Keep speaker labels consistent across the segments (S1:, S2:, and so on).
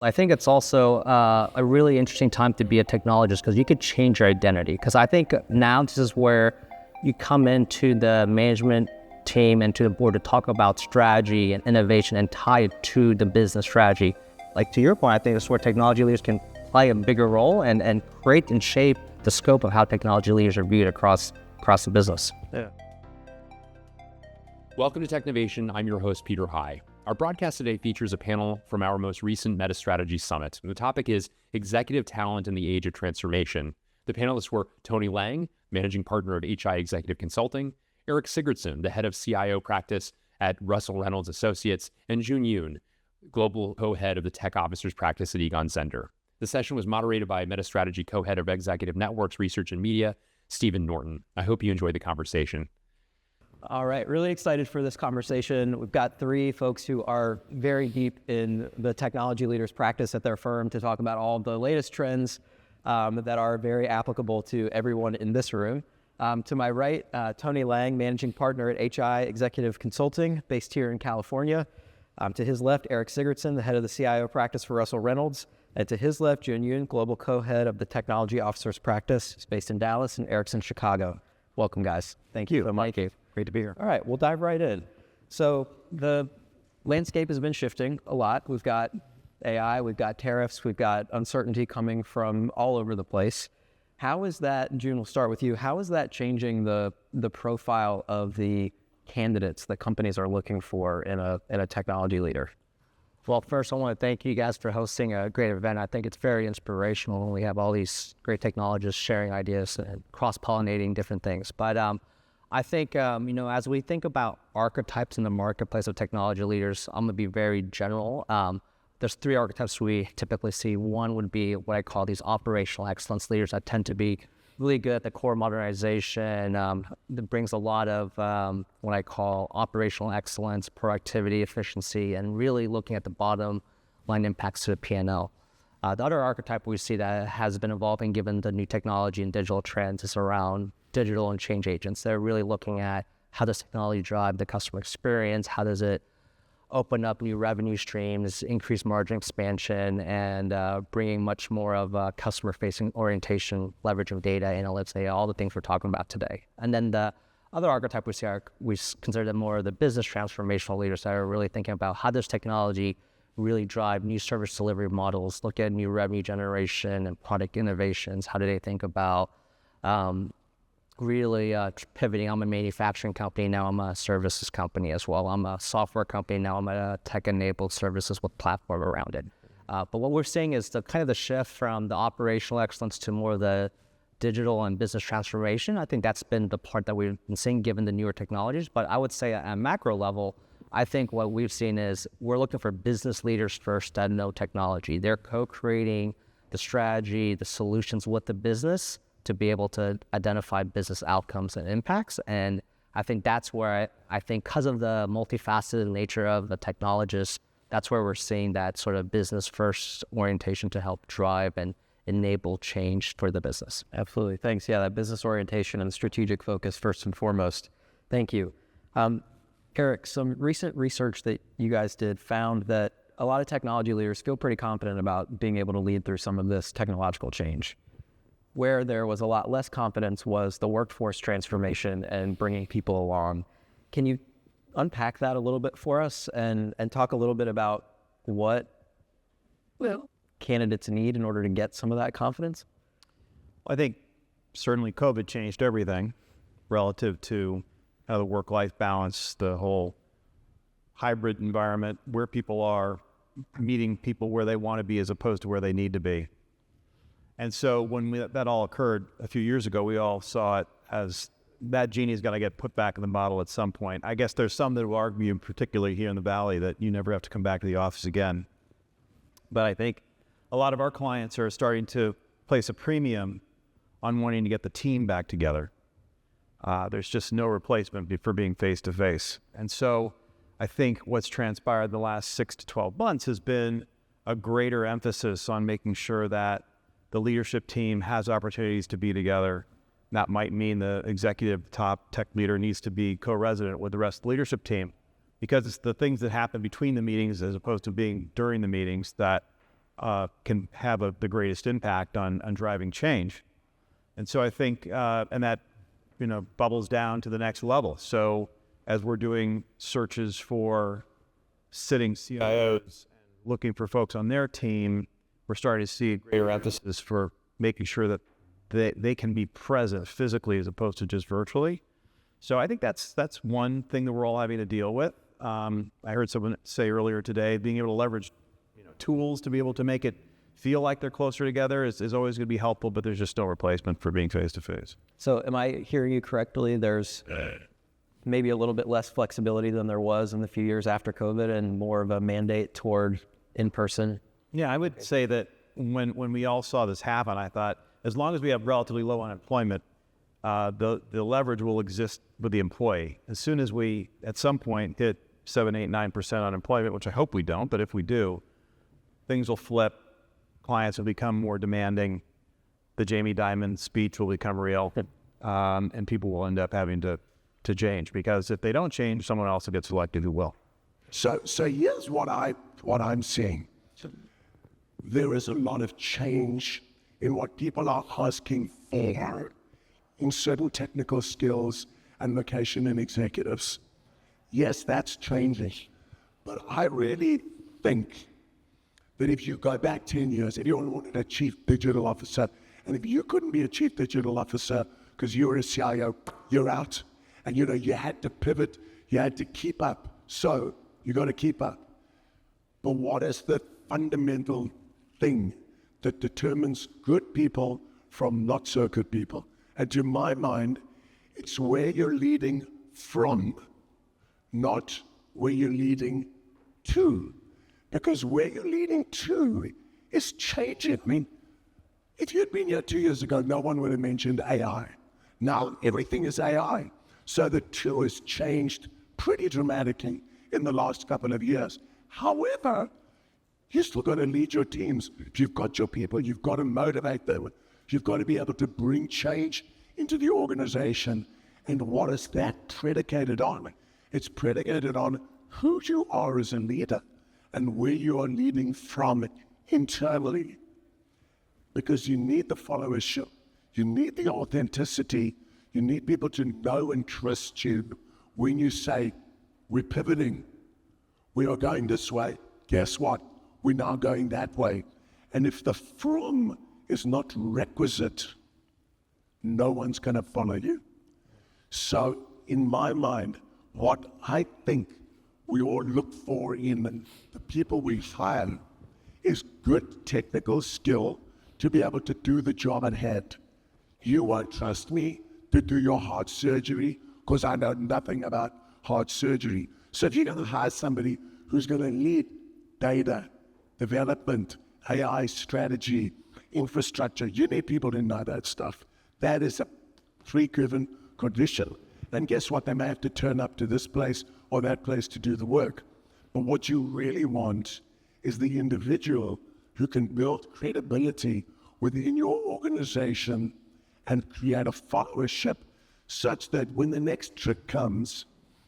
S1: I think it's also a really interesting time to be a technologist because you could change your identity. Because I think now this is where you come into the management team and to the board to talk about strategy and innovation and tie it to the business strategy. Like to your point, I think this is where technology leaders can play a bigger role and create and shape the scope of how technology leaders are viewed across the business.
S2: Yeah.
S3: Welcome to Technovation. I'm your host, Peter High. Our broadcast today features a panel from our most recent Metis Strategy Summit. The topic is Executive Talent in the Age of Transformation. The panelists were Tony Leng, Managing Partner of HI Executive Consulting, Eric Sigurdson, the Head of CIO Practice at Russell Reynolds Associates, and Joon Yoon, Global Co-Head of the Tech Officers Practice at Egon Zehnder. The session was moderated by Metis Strategy Co-Head of Executive Networks, Research and Media, Steven Norton. I hope you enjoyed the conversation.
S2: All right, really excited for this conversation. We've got three folks who are very deep in the technology leaders practice at their firm to talk about all the latest trends that are very applicable to everyone in this room. To my right, Tony Leng, Managing Partner at HI Executive Consulting, based here in California. To his left, Eric Sigurdson, the Head of the CIO Practice for Russell Reynolds. And to his left, Joon Yoon, Global Co-Head of the Technology Officers Practice. He's based in Dallas, and Eric's in Chicago. Welcome, guys. Thank you so much.
S1: Thank you.
S2: Great to be here. All right, we'll dive right in. So the landscape has been shifting a lot. We've got AI, we've got tariffs, we've got uncertainty coming from all over the place. How is that, Joon, we'll start with you. How is that changing the profile of the candidates that companies are looking for in a technology leader?
S1: Well, first, I want to thank you guys for hosting a great event. I think it's very inspirational when we have all these great technologists sharing ideas and cross-pollinating different things. But I think, as we think about archetypes in the marketplace of technology leaders, I'm going to be very general. There's three archetypes we typically see. One would be what I call these operational excellence leaders that tend to be really good at the core modernization. That brings a lot of what I call operational excellence, productivity, efficiency, and really looking at the bottom line impacts to the P&L. The other archetype we see that has been evolving given the new technology and digital trends is around digital and change agents. They're really looking at how does technology drive the customer experience, how does it open up new revenue streams, increase margin expansion, and bringing much more of a customer-facing orientation, leverage of data, analytics, AI, all the things we're talking about today. And then the other archetype we consider them more of the business transformational leaders that are really thinking about how does technology really drive new service delivery models, look at new revenue generation and product innovations. How do they think about really pivoting? I'm a manufacturing company, now I'm a services company as well. I'm a software company, now I'm a tech-enabled services with platform around it. But what we're seeing is the kind of the shift from the operational excellence to more of the digital and business transformation. I think that's been the part that we've been seeing given the newer technologies. But I would say at a macro level, I think what we've seen is we're looking for business leaders first that know technology. They're co-creating the strategy, the solutions with the business to be able to identify business outcomes and impacts. And I think that's where I think because of the multifaceted nature of the technologists, that's where we're seeing that sort of business first orientation to help drive and enable change for the business.
S2: Absolutely. Thanks. Yeah, that business orientation and strategic focus first and foremost. Thank you. Eric, some recent research that you guys did found that a lot of technology leaders feel pretty confident about being able to lead through some of this technological change. Where there was a lot less confidence was the workforce transformation and bringing people along. Can you unpack that a little bit for us and talk a little bit about what candidates need in order to get some of that confidence?
S4: I think certainly COVID changed everything relative to how the work-life balance, the whole hybrid environment, where people are, meeting people where they want to be as opposed to where they need to be. And so when that all occurred a few years ago, we all saw it as that genie is going to get put back in the bottle at some point. I guess there's some that will argue, particularly here in the Valley, that you never have to come back to the office again. But I think a lot of our clients are starting to place a premium on wanting to get the team back together. There's just no replacement for being face-to-face. And so I think what's transpired the last 6 to 12 months has been a greater emphasis on making sure that the leadership team has opportunities to be together. That might mean the executive top tech leader needs to be co-resident with the rest of the leadership team, because it's the things that happen between the meetings as opposed to being during the meetings that can have the greatest impact on driving change. And so I think, and that, bubbles down to the next level. So as we're doing searches for sitting CIOs, looking for folks on their team, we're starting to see a greater emphasis for making sure that they can be present physically as opposed to just virtually. So I think that's one thing that we're all having to deal with. I heard someone say earlier today, being able to leverage tools to be able to make it feel like they're closer together is always going to be helpful, but there's just no replacement for being face-to-face.
S2: So am I hearing you correctly? There's maybe a little bit less flexibility than there was in the few years after COVID and more of a mandate toward in-person?
S4: Yeah, I would say that when we all saw this happen, I thought, as long as we have relatively low unemployment, the leverage will exist with the employee. As soon as we, at some point, hit 7, 8, 9% unemployment, which I hope we don't, but if we do, things will flip. Clients will become more demanding. The Jamie Dimon speech will become real, and people will end up having to change, because if they don't change, someone else will get selected who will.
S5: So here's what I'm seeing. There is a lot of change in what people are asking for in certain technical skills and location and executives. Yes, that's changing. But I really think that if you go back 10 years, if you wanted a chief digital officer, and if you couldn't be a chief digital officer because you were a CIO, you're out. And you had to pivot, you had to keep up. So you got to keep up. But what is the fundamental thing that determines good people from not so good people? And to my mind, it's where you're leading from, not where you're leading to. Because where you're leading to is changing. I mean, if you'd been here 2 years ago, no one would have mentioned AI. Now everything is AI. So the two has changed pretty dramatically in the last couple of years. However, you still got to lead your teams. If you've got your people, you've got to motivate them. You've got to be able to bring change into the organization. And what is that predicated on? It's predicated on who you are as a leader and where you are leading from internally. Because you need the followership. You need the authenticity. You need people to know and trust you when you say, we're pivoting. We are going this way. Guess what? We're now going that way. And if the from is not requisite, no one's going to follow you. So in my mind, what I think we all look for in the people we hire is good technical skill to be able to do the job at hand. You won't trust me to do your heart surgery because I know nothing about heart surgery. So if you're going to hire somebody who's going to lead data, development, AI strategy, infrastructure, you need people to know that stuff. That is a pre-given condition. And guess what? They may have to turn up to this place or that place to do the work. But what you really want is the individual who can build credibility within your organization and create a followership such that when the next trick comes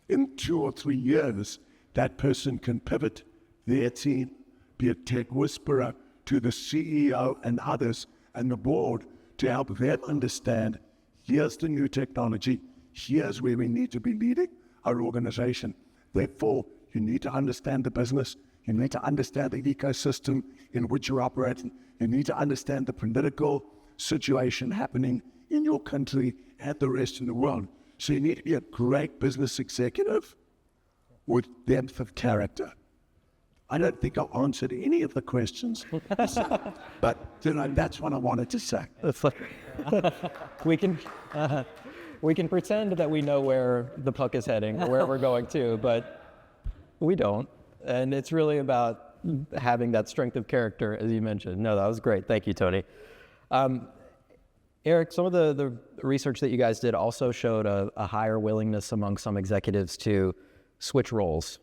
S5: in 2 or 3 years, that person can pivot their team, be a tech whisperer to the CEO and others and the board to help them understand, here's the new technology, here's where we need to be leading our organization. Therefore, you need to understand the business, you need to understand the ecosystem in which you're operating, you need to understand the political situation happening in your country and the rest of the world. So you need to be a great business executive with depth of character. I don't think I answered any of the questions, but that's what I wanted to say.
S2: We can pretend that we know where the puck is heading, where we're going to, but we don't. And it's really about having that strength of character, as you mentioned. No, that was great. Thank you, Tony. Eric, some of the research that you guys did also showed a higher willingness among some executives to switch roles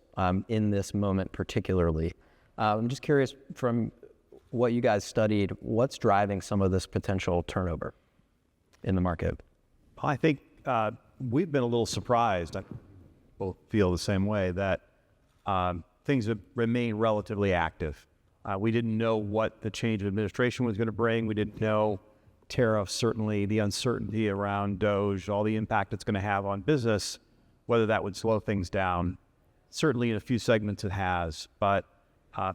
S2: in this moment particularly. I'm just curious, from what you guys studied, what's driving some of this potential turnover in the market?
S4: I think we've been a little surprised, I will feel the same way, that things have remained relatively active. We didn't know what the change of administration was going to bring. We didn't know tariffs, certainly the uncertainty around DOGE, all the impact it's going to have on business, whether that would slow things down. Certainly in a few segments it has, but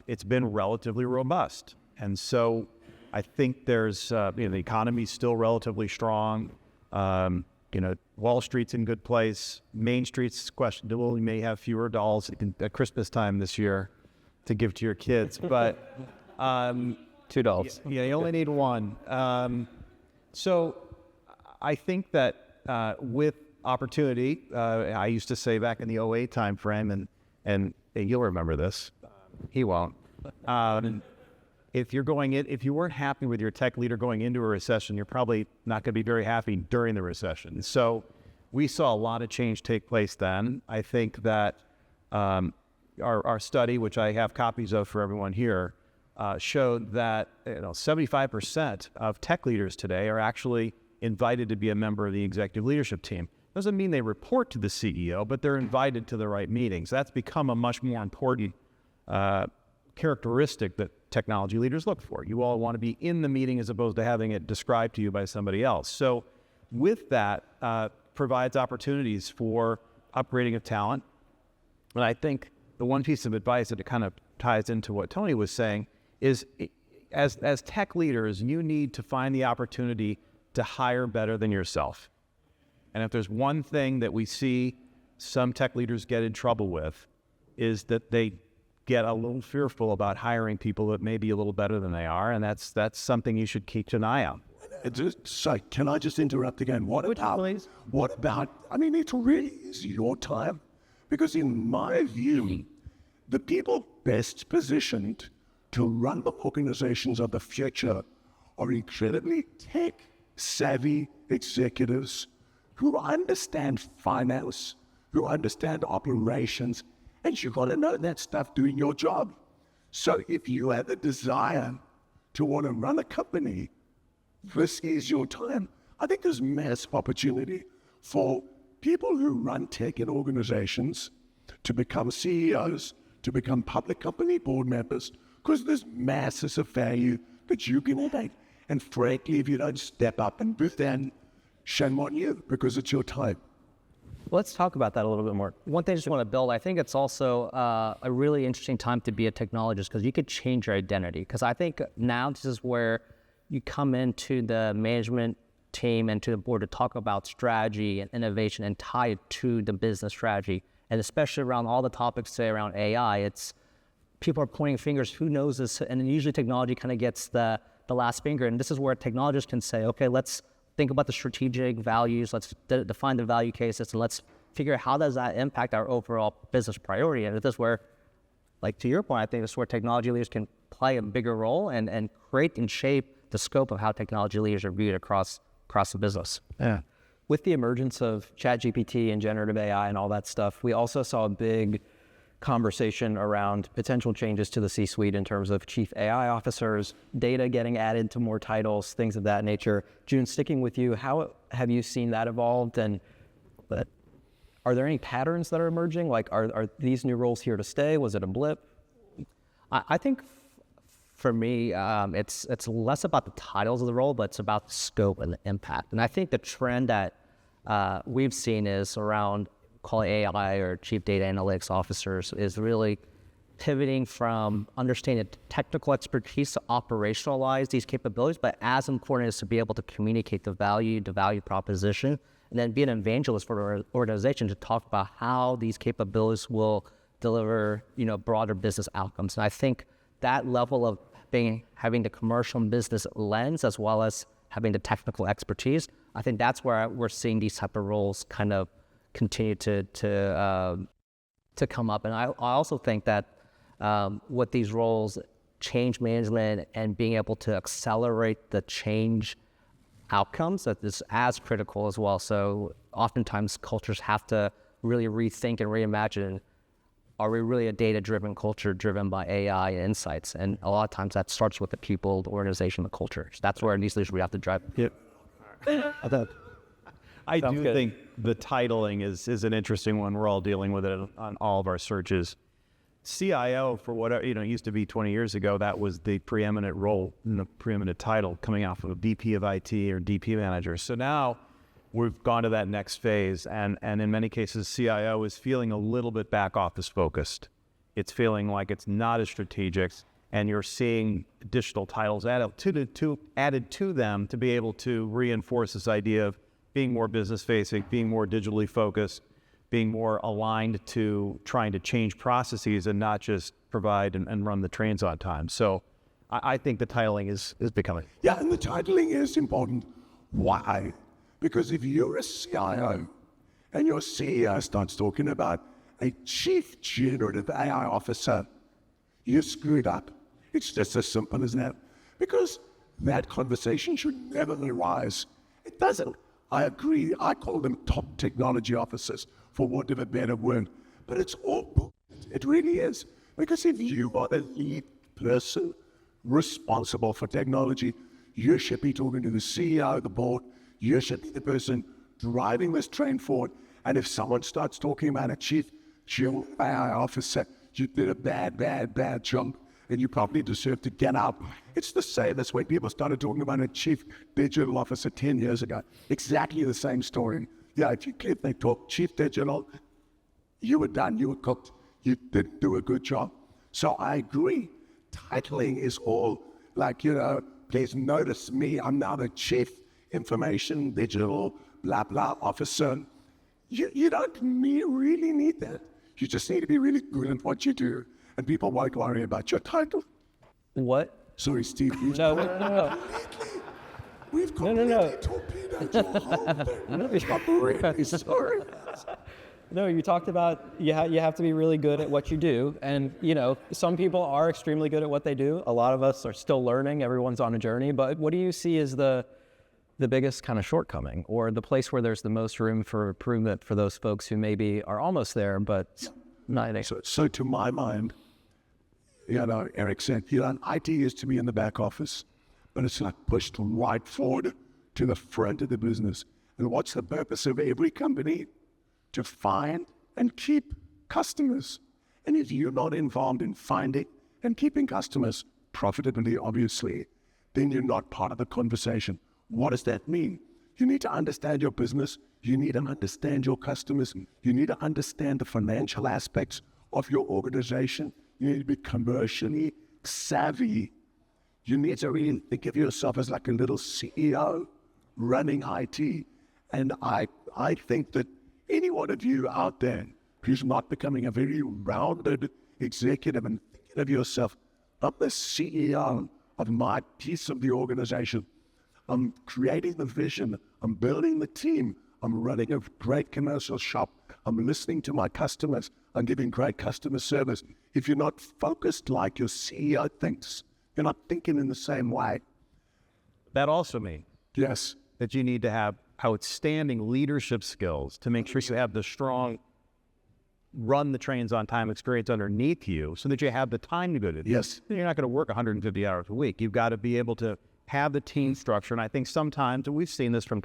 S4: it's been relatively robust. And so I think there's, the economy's still relatively strong. Wall Street's in good place. Main Street's questionable. You may have fewer dolls at Christmas time this year to give to your kids, but
S2: $2.
S4: Yeah, you only need one. So I think that with opportunity, I used to say back in the '08 time frame, and you'll remember this, he won't. If you weren't happy with your tech leader going into a recession, you're probably not going to be very happy during the recession. So we saw a lot of change take place then. I think that our study, which I have copies of for everyone here, showed that 75% of tech leaders today are actually invited to be a member of the executive leadership team. Doesn't mean they report to the CEO, but they're invited to the right meetings. That's become a much more important characteristic that technology leaders look for. You all want to be in the meeting as opposed to having it described to you by somebody else. So with that, provides opportunities for upgrading of talent. And I think the one piece of advice that it kind of ties into what Tony was saying is, as tech leaders, you need to find the opportunity to hire better than yourself. And if there's one thing that we see some tech leaders get in trouble with, is that they get a little fearful about hiring people that may be a little better than they are, and that's something you should keep an eye on.
S5: So can I just interrupt again? What about, I mean, it really is your time. Because in my view, the people best positioned to run the organizations of the future are incredibly tech-savvy executives who understand finance, who understand operations, and you've got to know that stuff doing your job. So if you have a desire to want to run a company, this is your time. I think there's massive opportunity for people who run tech in organizations to become CEOs, to become public company board members, because there's masses of value that you can add. And frankly, if you don't step up and do that, shame on you, because it's your time.
S2: Let's talk about that a little bit more.
S1: One thing I just want to build, I think it's also a really interesting time to be a technologist because you could change your identity. Because I think now this is where you come into the management team and to the board to talk about strategy and innovation and tie it to the business strategy. And especially around all the topics today around AI, it's people are pointing fingers, who knows this? And then usually technology kind of gets the last finger. And this is where technologists can say, okay, let's think about the strategic values, let's define the value cases, and let's figure out how does that impact our overall business priority. And this is where, like to your point, I think this is where technology leaders can play a bigger role and create and shape the scope of how technology leaders are viewed across the business.
S2: Yeah. With the emergence of ChatGPT and generative AI and all that stuff, we also saw a big conversation around potential changes to the C-suite in terms of chief AI officers, data getting added to more titles, things of that nature. Joon, sticking with you, how have you seen that evolved? And are there any patterns that are emerging? Like, are these new roles here to stay? Was it a blip?
S1: I think for me, it's less about the titles of the role, but it's about the scope and the impact. And I think the trend that we've seen is around, call it AI or chief data analytics officers, is really pivoting from understanding technical expertise to operationalize these capabilities, but as important is to be able to communicate the value proposition, and then be an evangelist for an organization to talk about how these capabilities will deliver, broader business outcomes. And I think that level of having the commercial and business lens as well as having the technical expertise, I think that's where we're seeing these type of roles kind of continue to come up. And I also think that with these roles, change management and being able to accelerate the change outcomes, that is as critical as well. So oftentimes cultures have to really rethink and reimagine, are we really a data-driven culture driven by AI and insights? And a lot of times that starts with the people, the organization, the culture. So that's where these leaders we have to drive.
S4: Yep. I do think the titling is an interesting one. We're all dealing with it on all of our searches. CIO, for whatever, it used to be 20 years ago, that was the preeminent role and the preeminent title coming off of a VP of IT or DP manager. So now we've gone to that next phase, and in many cases, CIO is feeling a little bit back office focused. It's feeling like it's not as strategic, and you're seeing additional titles added to them to be able to reinforce this idea of being more business-facing, being more digitally focused, being more aligned to trying to change processes and not just provide and run the trains on time. So I think the titling is becoming.
S5: Yeah, and the titling is important. Why? Because if you're a CIO and your CEO starts talking about a Chief Generative AI Officer, you screwed up. It's just as simple as that. Because that conversation should never arise. It doesn't. I agree. I call them top technology officers, for want of a better word. But it's all bullshit. It really is. Because if you are the lead person responsible for technology, you should be talking to the CEO of the board. You should be the person driving this train forward. And if someone starts talking about a Chief Generative AI Officer, you did a bad job, and you probably deserve to get out. It's the same as when people started talking about a Chief Digital Officer 10 years ago. Exactly the same story. Yeah, if they talk Chief Digital, you were done, you were cooked. You didn't do a good job. So I agree. Titling is all like, please notice me. I'm now the Chief Information Digital blah blah officer. You don't really need that. You just need to be really good at what you do, and people won't worry about your title.
S2: What?
S5: Sorry, Steve.
S2: No.
S5: We've completely torpedoed your whole thing. I'm really sorry.
S2: No, you talked about you have to be really good at what you do. And, some people are extremely good at what they do. A lot of us are still learning. Everyone's on a journey. But what do you see as the biggest kind of shortcoming, or the place where there's the most room for improvement for those folks who maybe are almost there, but not there?
S5: So to my mind, Eric said, IT is to be in the back office, but it's not pushed right forward to the front of the business. And what's the purpose of every company? To find and keep customers. And if you're not involved in finding and keeping customers profitably, obviously, then you're not part of the conversation. What does that mean? You need to understand your business. You need to understand your customers. You need to understand the financial aspects of your organization. You need to be commercially savvy. You need to really think of yourself as like a little CEO running IT. And I think that any one of you out there who's not becoming a very rounded executive and thinking of yourself, I'm the CEO of my piece of the organization. I'm creating the vision. I'm building the team. I'm running a great commercial shop. I'm listening to my customers. I'm giving great customer service. If you're not focused like your CEO thinks, you're not thinking in the same way.
S4: That also means
S5: Yes.
S4: that you need to have outstanding leadership skills to make sure you have the strong run the trains on time experience underneath you so that you have the time to go to this.
S5: Yes.
S4: You're not going to work 150 hours a week. You've got to be able to have the team structure. And I think sometimes, and we've seen this from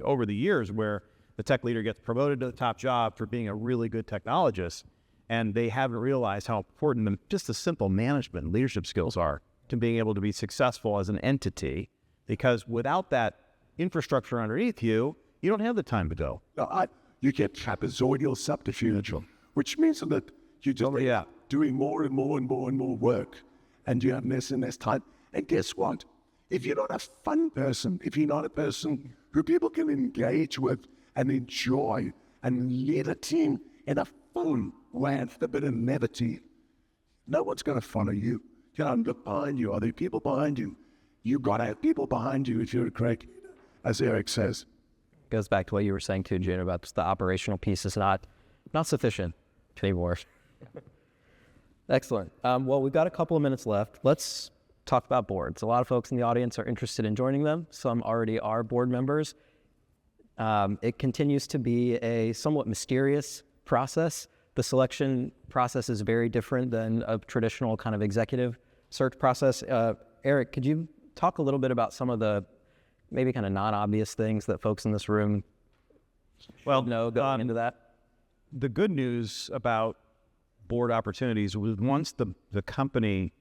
S4: over the years, where the tech leader gets promoted to the top job for being a really good technologist, and they haven't realized how important just the simple management and leadership skills are to being able to be successful as an entity. Because without that infrastructure underneath you, you don't have the time to go.
S5: You get trapezoidal subterfuge, which means that you just doing more and more and more and more work, and you have less and less time. And guess what? If you're not a fun person, if you're not a person who people can engage with and enjoy and lead a team in a fun way and a bit of levity, no one's going to follow you. Look behind you. Are there people behind you? You got to have people behind you if you're a great leader, as Eric says.
S2: Goes back to what you were saying too, Joon, about the operational piece is not sufficient anymore. Excellent. Well, we've got a couple of minutes left. Let's talk about boards. A lot of folks in the audience are interested in joining them. Some already are board members. It continues to be a somewhat mysterious process. The selection process is very different than a traditional kind of executive search process. Eric, could you talk a little bit about some of the maybe kind of non-obvious things that folks in this room know going into that?
S4: The good news about board opportunities was once the company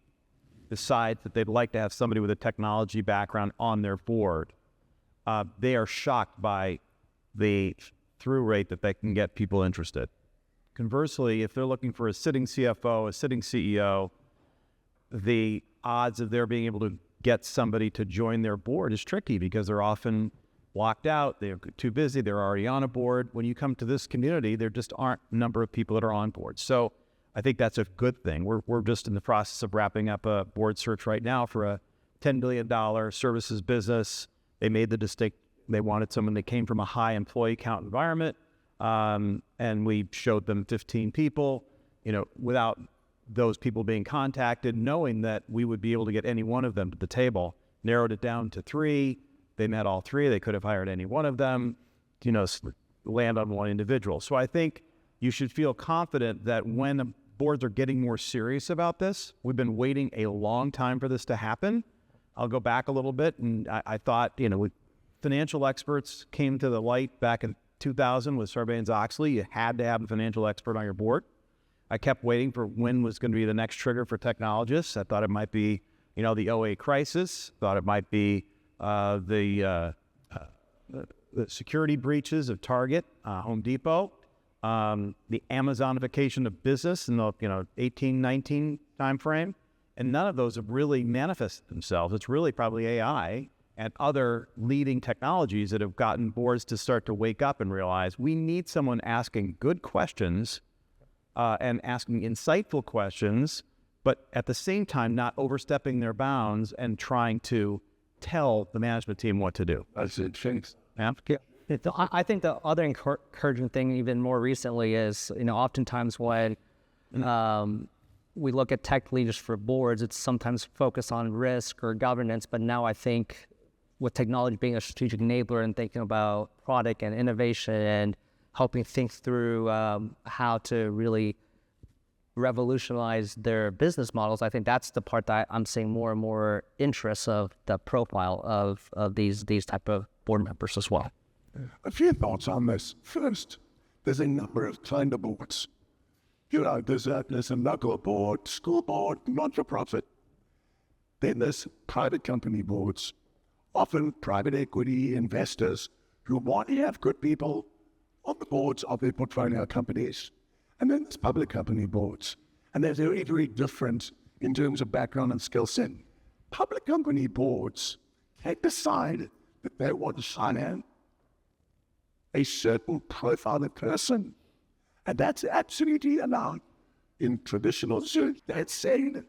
S4: decides that they'd like to have somebody with a technology background on their board, they are shocked by the through rate that they can get people interested. Conversely, if they're looking for a sitting CFO, a sitting CEO, the odds of their being able to get somebody to join their board is tricky because they're often locked out, they're too busy, they're already on a board. When you come to this community, there just aren't a number of people that are on board. So I think that's a good thing. We're just in the process of wrapping up a board search right now for a $10 billion services business. They made the distinct, they wanted someone that came from a high employee count environment, and we showed them 15 people, without those people being contacted, knowing that we would be able to get any one of them to the table, narrowed it down to 3. They met all 3. They could have hired any one of them, land on one individual. So I think you should feel confident that when the boards are getting more serious about this, we've been waiting a long time for this to happen. I'll go back a little bit, and I thought, financial experts came to the light back in 2000 with Sarbanes-Oxley. You had to have a financial expert on your board. I kept waiting for when was going to be the next trigger for technologists. I thought it might be, the '08 crisis. Thought it might be the security breaches of Target, Home Depot, the Amazonification of business in the 18, 19 time frame. And none of those have really manifested themselves. It's really probably AI and other leading technologies that have gotten boards to start to wake up and realize we need someone asking good questions and asking insightful questions, but at the same time not overstepping their bounds and trying to tell the management team what to do.
S5: That's it. Thanks.
S4: Yeah.
S1: I think the other encouraging thing even more recently is, oftentimes when we look at tech leaders for boards, it's sometimes focused on risk or governance, but now I think with technology being a strategic enabler and thinking about product and innovation and helping think through how to really revolutionize their business models, I think that's the part that I'm seeing more and more interest of the profile of these type of board members as well.
S5: A few thoughts on this. First, there's a number of kind of boards. There's a local board, school board, not-for-profit. Then there's private company boards, often private equity investors who want to have good people on the boards of their portfolio companies. And then there's public company boards. And they're very, very different in terms of background and skill set. Public company boards can decide that they want to hire a certain profile of person. And that's absolutely allowed. In traditional search, that's saying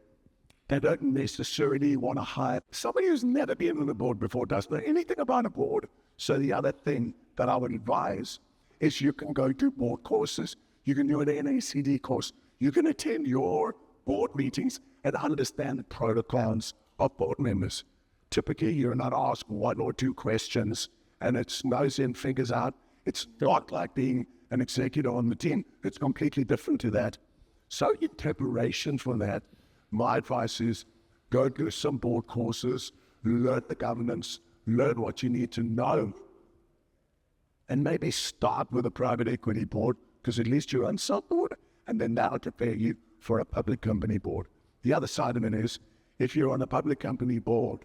S5: they don't necessarily want to hire somebody who's never been on a board before, doesn't know anything about a board. So the other thing that I would advise is you can go to board courses. You can do an NACD course. You can attend your board meetings and understand the protocols of board members. Typically, you're not asked 1 or 2 questions, and it's nose in, fingers out. It's not like being an executive on the team. It's completely different to that. So in preparation for that, my advice is go to some board courses, learn the governance, learn what you need to know, and maybe start with a private equity board, because at least you're on some board, and then that'll prepare you for a public company board. The other side of it is, if you're on a public company board,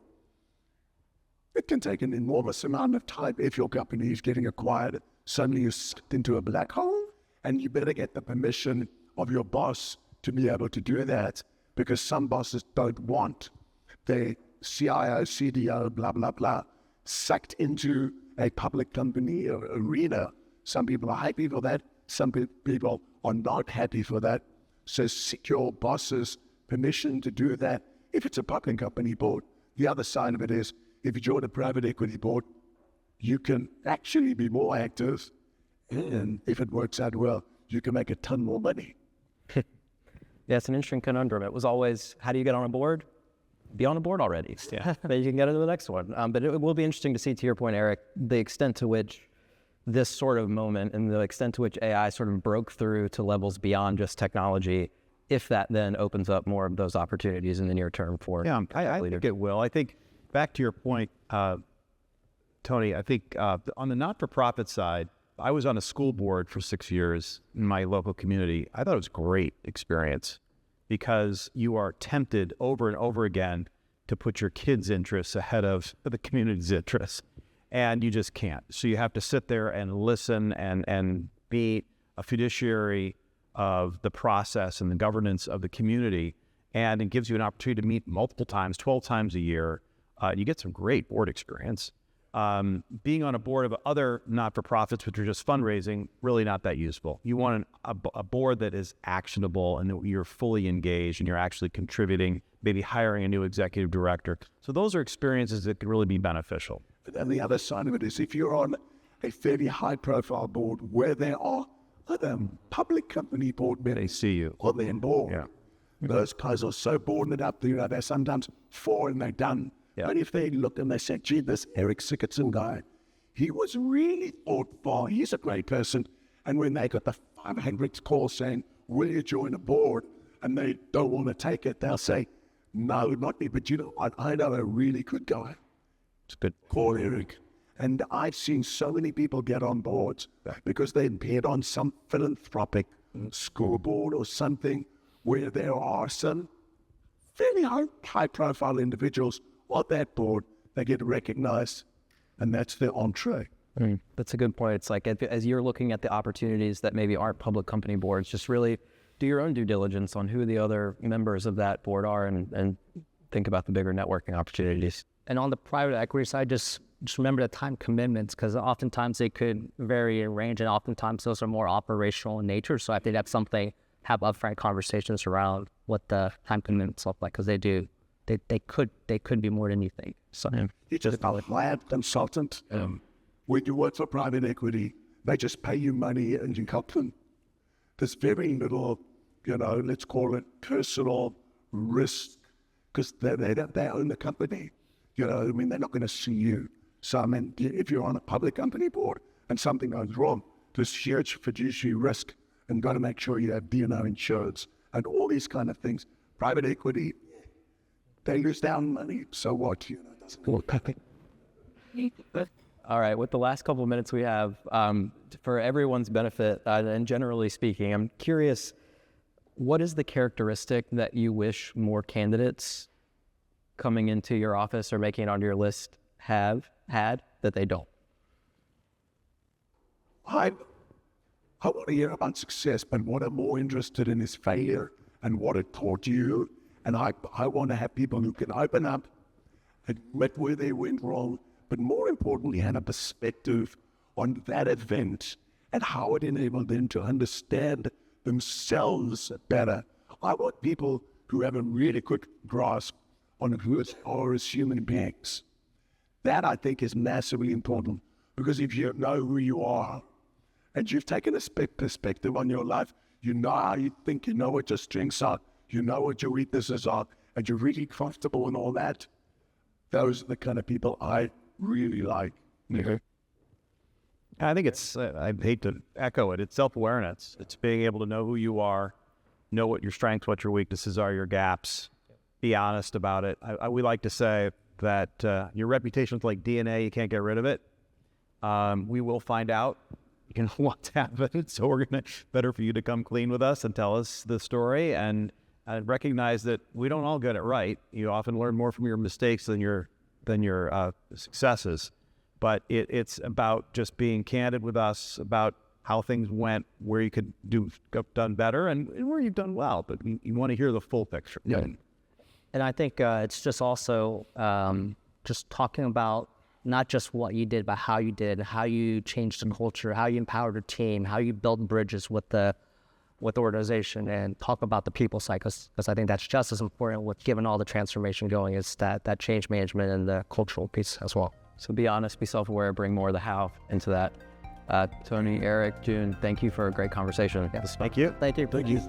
S5: it can take an enormous amount of time. If your company is getting acquired, suddenly you're sucked into a black hole, and you better get the permission of your boss to be able to do that, because some bosses don't want their CIO, CDO, blah, blah, blah, sucked into a public company arena. Some people are happy for that. Some people are not happy for that. So seek your boss's permission to do that if it's a public company board. The other side of it is, if you join a private equity board, you can actually be more active, and if it works out well, you can make a ton more money.
S2: Yeah, it's an interesting conundrum. It was always, how do you get on a board? Be on a board already. Yeah. Then you can get into the next one. But it will be interesting to see, to your point, Eric, the extent to which this sort of moment and the extent to which AI sort of broke through to levels beyond just technology, if that then opens up more of those opportunities in the near term for
S4: I think it will. I think, back to your point, Tony, I think on the not-for-profit side, I was on a school board for 6 years in my local community. I thought it was a great experience because you are tempted over and over again to put your kids' interests ahead of the community's interests, and you just can't. So you have to sit there and listen and be a fiduciary of the process and the governance of the community, and it gives you an opportunity to meet multiple times, 12 times a year. You get some great board experience. Being on a board of other not-for-profits, which are just fundraising, really not that useful. You want a board that is actionable and that you're fully engaged and you're actually contributing, maybe hiring a new executive director. So those are experiences that can really be beneficial.
S5: And the other side of it is if you're on a fairly high-profile board where there are other public company board members,
S4: They see you.
S5: on their board,
S4: Yeah.
S5: those guys are so boarded up, they're sometimes 4 and they're done.
S4: Yeah.
S5: But if they look and they say, gee, this Eric Sigurdson guy, he was really thoughtful. He's a great person. And when they got the 500th call saying, will you join a board? And they don't want to take it, they'll say, no, not me. But you know what? I know a really good guy.
S4: It's good.
S5: Call Eric. And I've seen so many people get on boards because they appeared on some philanthropic school board or something where there are some fairly high-profile individuals on that board. They get recognized, and that's their entree.
S2: That's a good point. It's like as you're looking at the opportunities that maybe aren't public company boards, just really do your own due diligence on who the other members of that board are and think about the bigger networking opportunities.
S1: And on the private equity side, just remember the time commitments, because oftentimes they could vary in range, and oftentimes those are more operational in nature. So I think that's something, have upfront conversations around what the time commitments look like, because they could be more than you think. So
S5: You just a lab consultant. When you work for private equity, they just pay you money and you help them. There's very little, let's call it personal risk, because they own the company. They're not going to sue you. So, if you're on a public company board and something goes wrong, there's huge fiduciary risk, and got to make sure you have D&O insurance and all these kind of things. Private equity, they lose down money. So what? It doesn't work.
S2: All right, with the last couple of minutes we have, for everyone's benefit, and generally speaking, I'm curious, what is the characteristic that you wish more candidates coming into your office or making it onto your list have had that they don't?
S5: I want to hear about success, but what I'm more interested in is failure and what it taught you. And I want to have people who can open up, admit where they went wrong, but more importantly, have a perspective on that event and how it enabled them to understand themselves better. I want people who have a really good grasp on who they are as human beings. That, I think, is massively important, because if you know who you are and you've taken a perspective on your life, you know how you think, you know what your strengths are, you know what your weaknesses are, and you're really comfortable in all that, those are the kind of people I really like.
S4: Mm-hmm. I think it's, I hate to echo it, it's self-awareness. It's being able to know who you are, know what your strengths, what your weaknesses are, your gaps, be honest about it. We like to say that your reputation is like DNA, you can't get rid of it. We will find out. You can want to have it, so we're going to, better for you to come clean with us and tell us the story, and recognize that we don't all get it right. You often learn more from your mistakes than your successes. But it's about just being candid with us about how things went, where you could have done better, and where you've done well. But you want to hear the full picture.
S5: Yeah.
S1: And I think it's just also just talking about not just what you did, but how you did, how you changed the culture, how you empowered your team, how you built bridges with the organization, and talk about the people side, because I think that's just as important with given all the transformation going, is that change management and the cultural piece as well.
S2: So be honest, be self-aware, bring more of the how into that. Tony, Eric, Joon, thank you for a great conversation.
S4: Thank you.
S1: Thank you.
S5: Thank you.